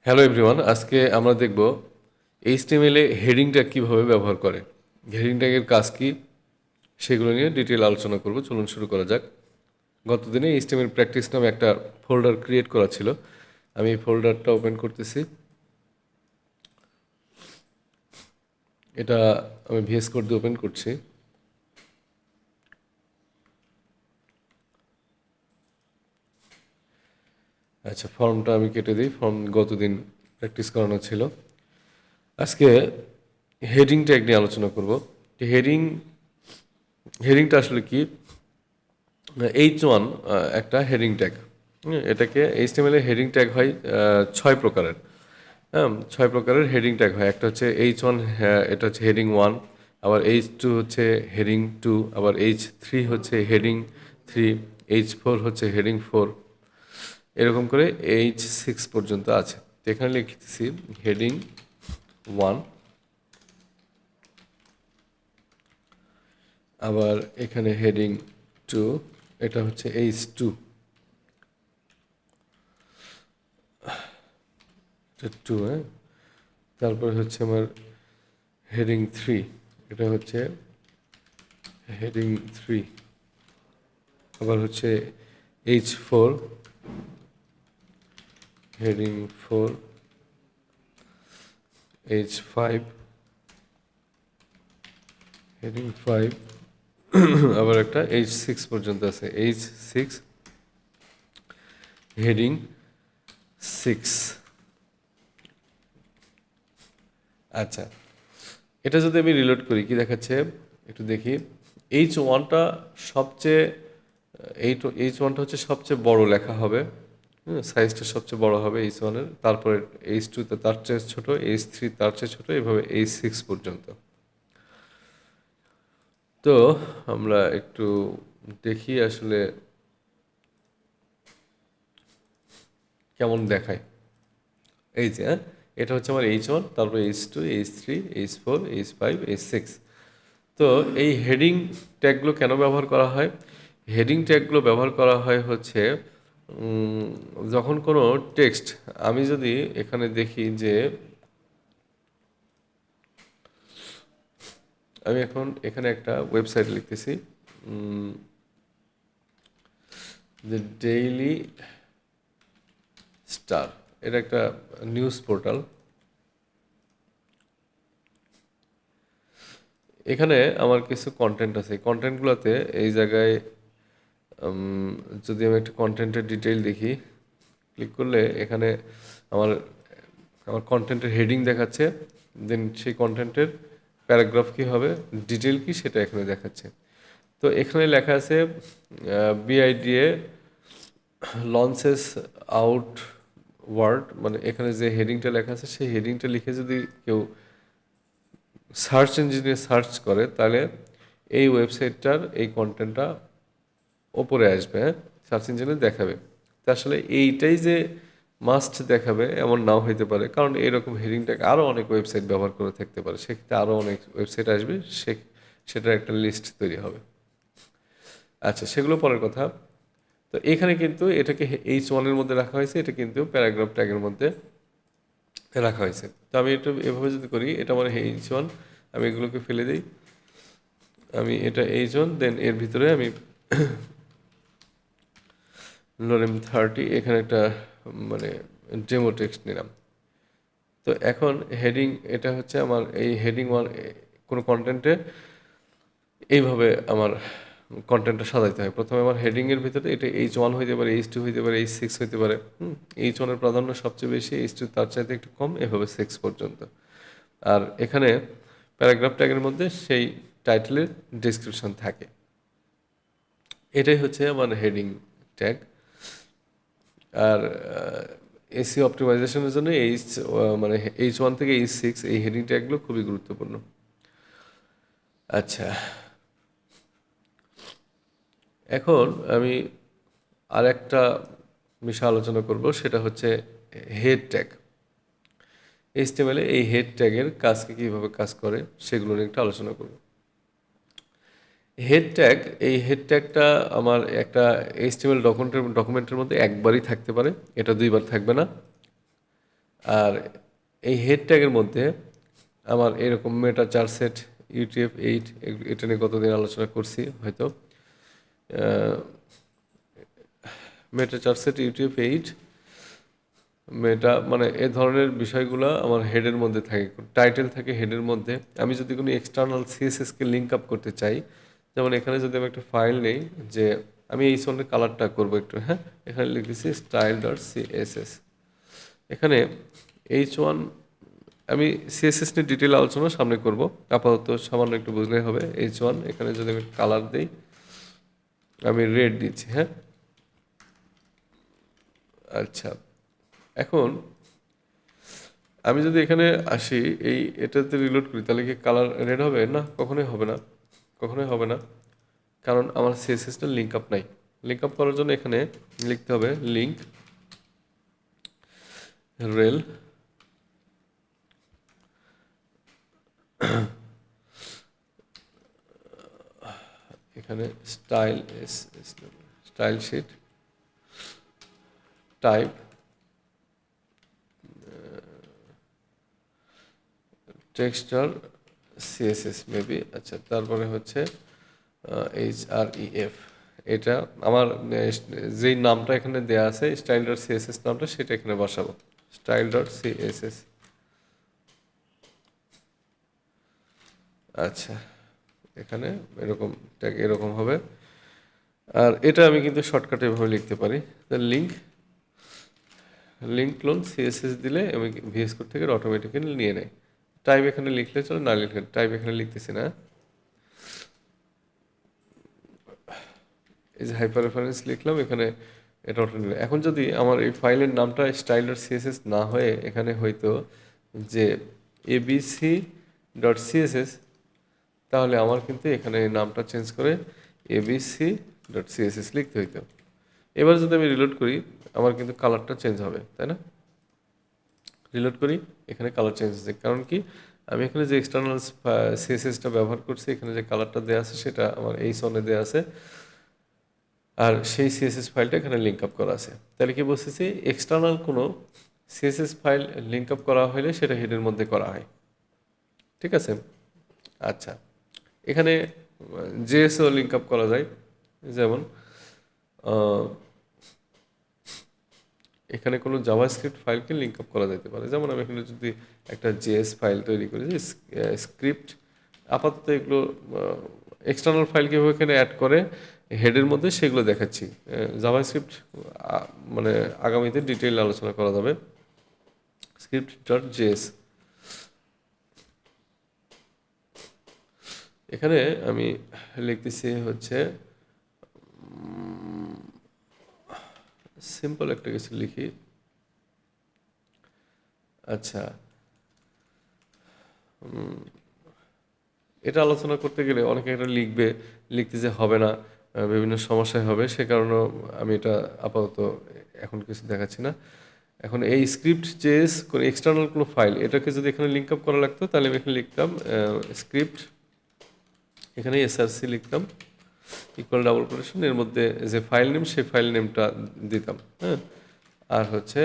Hello everyone, আজকে আমরা দেখব এইচটিএমএল এ হেডিং ট্যাগ কীভাবে ব্যবহার করে। হেডিং ট্যাগের কাজ কী সেগুলো নিয়ে ডিটেল আলোচনা করব। চলুন শুরু করা যাক। গতদিনে এইচটিএমএল প্র্যাকটিস নামে একটা ফোল্ডার ক্রিয়েট করা ছিল। আমি এই ফোল্ডারটা ওপেন করতেছি। এটা আমি ভিএস কোড দিয়ে ওপেন করছি। আচ্ছা, ফর্মটা আমি কেটে দিই। ফর্ম গতদিন প্র্যাকটিস করানো ছিল। আজকে হেডিং ট্যাগ নিয়ে আলোচনা করব। হেডিংটা আসলে কি? H1 একটা হেডিং ট্যাগ। এটাকে এইচটিএমএল এ হেডিং ট্যাগ হয় 6 প্রকারের। হ্যাঁ, 6 প্রকারের হেডিং ট্যাগ হয়। একটা হচ্ছে H1, এটা হচ্ছে হেডিং 1, আবার H2 হচ্ছে হেডিং 2, আবার H3 হচ্ছে হেডিং 3, H4 হচ্ছে হেডিং 4, এরকম করে H6 পর্যন্ত আছে। তো এখানে লিখতেছি হেডিং 1, আবার এখানে হেডিং 2, এটা হচ্ছে H2, এটা 2, হ্যাঁ। তারপর হচ্ছে আমার হেডিং 3, এটা হচ্ছে হেডিং 3, আবার হচ্ছে H4, হেডিং 4, H5, হেডিং 5, আবার একটা H6 পর্যন্ত আছে, H6, হেডিং 6। আচ্ছা, এটা যদি আমি রিলোড করি কি দেখাচ্ছে একটু দেখি। H1টা সবচেয়ে H1টা হচ্ছে সবচেয়ে বড় লেখা হবে। সাইজটা সবচেয়ে বড় হবে H1-এর। তারপরে H2 তার চেয়ে ছোট, H3 তার চেয়ে ছোট, এভাবে H6 পর্যন্ত। তো আমরা একটু দেখি আসলে কেমন দেখায়। এই যে, হ্যাঁ, এটা হচ্ছে আমার H1, তারপর H2, H3, H4, H5, H6। তো এই হেডিং ট্যাগগুলো কেন ব্যবহার করা হয়? হেডিং ট্যাগগুলো ব্যবহার করা হয় হচ্ছে যখন কোনো টেক্সট, আমি যদি এখানে দেখি যে আমি এখন এখানে একটা ওয়েবসাইট লিখতেছি, যে ডেইলি স্টার, এটা একটা নিউজ পোর্টাল। এখানে আমার কিছু কন্টেন্ট আছে। কন্টেন্টগুলোতে এই জায়গায় যদি আমি একটা কন্টেন্টের ডিটেইল দেখি, ক্লিক করলে এখানে আমার আমার কন্টেন্টের হেডিং দেখাচ্ছে। দেন সেই কন্টেন্টের প্যারাগ্রাফ কী হবে, ডিটেইল কী, সেটা এখানে দেখাচ্ছে। তো এখানে লেখা আছে বিআইডিএ লঞ্চেস আউট ওয়ার্ড, মানে এখানে যে হেডিংটা লেখা আছে সেই হেডিংটা লিখে যদি কেউ সার্চ ইঞ্জিনে সার্চ করে তাহলে এই ওয়েবসাইটটার এই কন্টেন্টটা ওপরে আসবে, হ্যাঁ, সার্চ ইঞ্জিনে দেখাবে। তা আসলে এইটাই যে মাস্ট দেখাবে এমন নাও হইতে পারে, কারণ এরকম হেডিংটাকে আরও অনেক ওয়েবসাইট ব্যবহার করে থাকতে পারে। সেক্ষেত্রে আরও অনেক ওয়েবসাইট আসবে, সেটার একটা লিস্ট তৈরি হবে। আচ্ছা, সেগুলো পরের কথা। তো এখানে কিন্তু এটাকে H1-এর মধ্যে রাখা হয়েছে, এটা কিন্তু প্যারাগ্রাফ ট্যাগের মধ্যে রাখা হয়েছে। তো আমি এটা এভাবে যদি করি, এটা আমার H1, আমি এগুলোকে ফেলে দিই। আমি এটা H1, দেন এর ভিতরে আমি লোরেম 30 এখানে একটা মানে ডেমো টেক্সট নিলাম। তো এখন হেডিং, এটা হচ্ছে আমার এই হেডিং 1, কোনো কন্টেন্টে এইভাবে আমার কন্টেন্টটা সাজাইতে হয়। প্রথমে আমার হেডিংয়ের ভিতরে এটা H1 হইতে পারে, H2 হইতে পারে, H6 হইতে পারে। H1-এর প্রাধান্য সবচেয়ে বেশি, H2 তার চাইতে একটু কম, এভাবে 6 পর্যন্ত। আর এখানে প্যারাগ্রাফ ট্যাগের মধ্যে সেই টাইটেলের ডেসক্রিপশন থাকে। এটাই হচ্ছে আমার হেডিং ট্যাগ। আর এসি অপটিমাইজেশনের জন্য মানে H1 থেকে H6 এই হেডিং ট্যাগগুলো খুবই গুরুত্বপূর্ণ। আচ্ছা, এখন আমি আর একটা বিষয় আলোচনা করব, সেটা হচ্ছে হেড ট্যাগ। এইচটিএমএল এ এই হেড ট্যাগের কাজকে কীভাবে কাজ করে সেগুলো নিয়ে একটু আলোচনা করব। হেড ট্যাগ, এই হেড ট্যাগটা আমার একটা এইচটিএমএল ডকুমেন্টের মধ্যে একবারই থাকতে পারে, এটা দুইবার থাকবে না। আর এই হেড ট্যাগের মধ্যে আমার এরকম মেটা চার্টসেট UTF-8 এটা নিয়ে কতদিন আলোচনা করছি হয়তো। মেটা চার্টসেট UTF-8 মেটা মানে এ ধরনের বিষয়গুলো আমার হেডের মধ্যে থাকে, টাইটেল থাকে হেডের মধ্যে। আমি যদি কোনো এক্সটার্নাল সিএসএসকে লিঙ্ক আপ করতে চাই, যেমন এখানে যদি আমি একটা ফাইল নেই, যে আমি এই ধরনের কালারটা করবো একটু, হ্যাঁ, এখানে লিখেছি style.css। এখানে H1 আমি সিএসএস নিয়ে ডিটেল আলোচনা সামনে করব, আপাতত সামান্য একটু বুঝলেই হবে। H1 এখানে যদি আমি কালার দিই, আমি রেড দিচ্ছি, হ্যাঁ। আচ্ছা, এখন আমি যদি এখানে আসি এটাতে রিলোড করি, তাহলে কি কালার রেড হবে? না, কখনোই হবে না, কখনোই হবে না, কারণ আমার সিএসএসটা লিঙ্ক আপ নাই। লিঙ্ক আপ করার জন্য এখানে লিখতে হবে লিঙ্ক রেল এখানে style sheet type texture CSS maybe. আচ্ছা, তারপরে হচ্ছে HREF। এটা আমার যেই নামটা এখানে দেয়া আছে style.css নামটা, সেটা এখানে বসাবো, style.css। আচ্ছা, এখানে এরকম ট্যাগ এরকম হবে। আর এটা আমি কিন্তু শর্টকাটে এভাবে লিখতে পারি, লিঙ্ক ক্লোন সিএসএস দিলে আমি ভিএস কোড থেকে অটোমেটিক্যালি নিয়ে নেয়। টাইপ এখানে লিখলে চলো, না লিখলে টাইপ এখানে লিখতেছি না, এই যে হাইপার রেফারেন্স লিখলাম এখানে, এটা অটো নিল। এখন যদি আমার এই ফাইলের নামটা style.css না হয়ে এখানে হয়তো যে abc.css, তাহলে আমার কিন্তু এখানে এই নামটা চেঞ্জ করে abc.css লিখতে হইতো। এবার যদি আমি রিলোড করি, আমার কিন্তু কালারটা চেঞ্জ হবে, তাই না? রিলোড করি, এখানে কালার চেঞ্জ হচ্ছে, কারণ কি আমি এখানে যে এক্সটার্নাল সিএসএসটা ব্যবহার করছি, এখানে যে কালারটা দেওয়া আছে সেটা আমার এই সনে দেওয়া আছে, আর সেই সিএসএস ফাইলটা এখানে লিঙ্ক আপ করা আছে। তাহলে কি বলতেছি, এক্সটার্নাল কোনো সিএসএস ফাইল লিঙ্ক আপ করা হলে সেটা হেডের মধ্যে করা হয়, ঠিক আছে? আচ্ছা, এখানে জেএসও লিঙ্ক আপ করা যায়, যেমন এখানে কোনো জাভাস্ক্রিপ্ট ফাইলকে লিঙ্ক আপ করা যেতে পারে। যেমন আমি এখানে যদি একটা জেএস ফাইল তৈরি করি, স্ক্রিপ্ট, আপাতত এগুলো এক্সটার্নাল ফাইল কীভাবে এখানে অ্যাড করে হেডের মধ্যে সেগুলো দেখাচ্ছি। জাভাস্ক্রিপ্ট মানে আগামীতে ডিটেইল আলোচনা করা যাবে। script.js, এখানে আমি লিখতেছি হচ্ছে সিম্পল একটা কিছু লিখি। আচ্ছা, এটা আলোচনা করতে গেলে অনেকে এটা লিখতে যে হবে না, বিভিন্ন সমস্যায় হবে, সে কারণেও আমি এটা আপাতত এখন কিছু দেখাচ্ছি না। এখন এই স্ক্রিপ্ট জেএস কোনো এক্সটার্নাল কোনো ফাইল, এটাকে যদি এখানে লিঙ্ক আপ করা লাগতো, তাহলে আমি এখানে লিখতাম স্ক্রিপ্ট, এখানে এসআরসি লিখতাম, ইকুয়াল ডাবল কোটেশন, এর মধ্যে যে ফাইল নেম সেই ফাইল নেমটা দিতাম, হ্যাঁ। আর হচ্ছে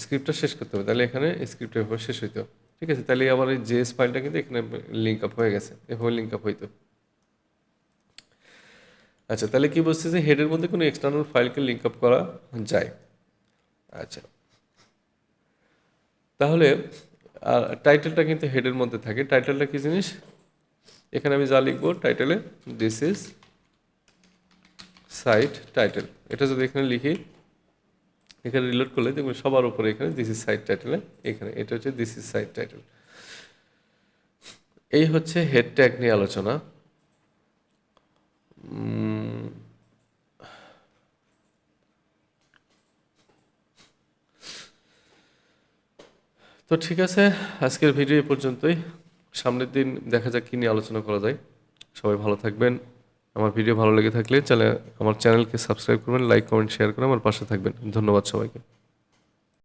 স্ক্রিপ্টটা শেষ করতে হবে, তাহলে এখানে স্ক্রিপ্ট এভাবে শেষ হইতো, ঠিক আছে? তাহলে আবার এই জেএস ফাইলটা কিন্তু এখানে লিঙ্ক আপ হয়ে গেছে, এভাবে লিঙ্ক আপ হইতো। আচ্ছা, তাহলে কি বলছে যে হেডের মধ্যে কোনো এক্সটার্নাল ফাইলকে লিঙ্ক আপ করা যায়। আচ্ছা, তাহলে আর টাইটেলটা কিন্তু হেডের মধ্যে থাকে। টাইটেলটা কি জিনিস, এখানে আমি যা লিখবো টাইটেলে, দিস ইজ সাইট টাইটেল, এটা যদি এখানে লিখি, এখানে রিলোড করলে দেখবেন সবার উপরে এখানে দিস ইজ সাইট টাইটেলে, এখানে এটা হচ্ছে দিস ইজ সাইট টাইটেল। এই হচ্ছে হেড ট্যাগ নিয়ে আলোচনা। তো ঠিক আছে, আজকের ভিডিও এই পর্যন্তই। সামনের দিন দেখা যাক কী নিয়ে আলোচনা করা যায়। সবাই ভালো থাকবেন। আমার ভিডিও ভালো লেগে থাকলে আমার চ্যানেলকে সাবস্ক্রাইব করবেন, লাইক কমেন্ট শেয়ার করে আমার পাশে থাকবেন। ধন্যবাদ সবাইকে।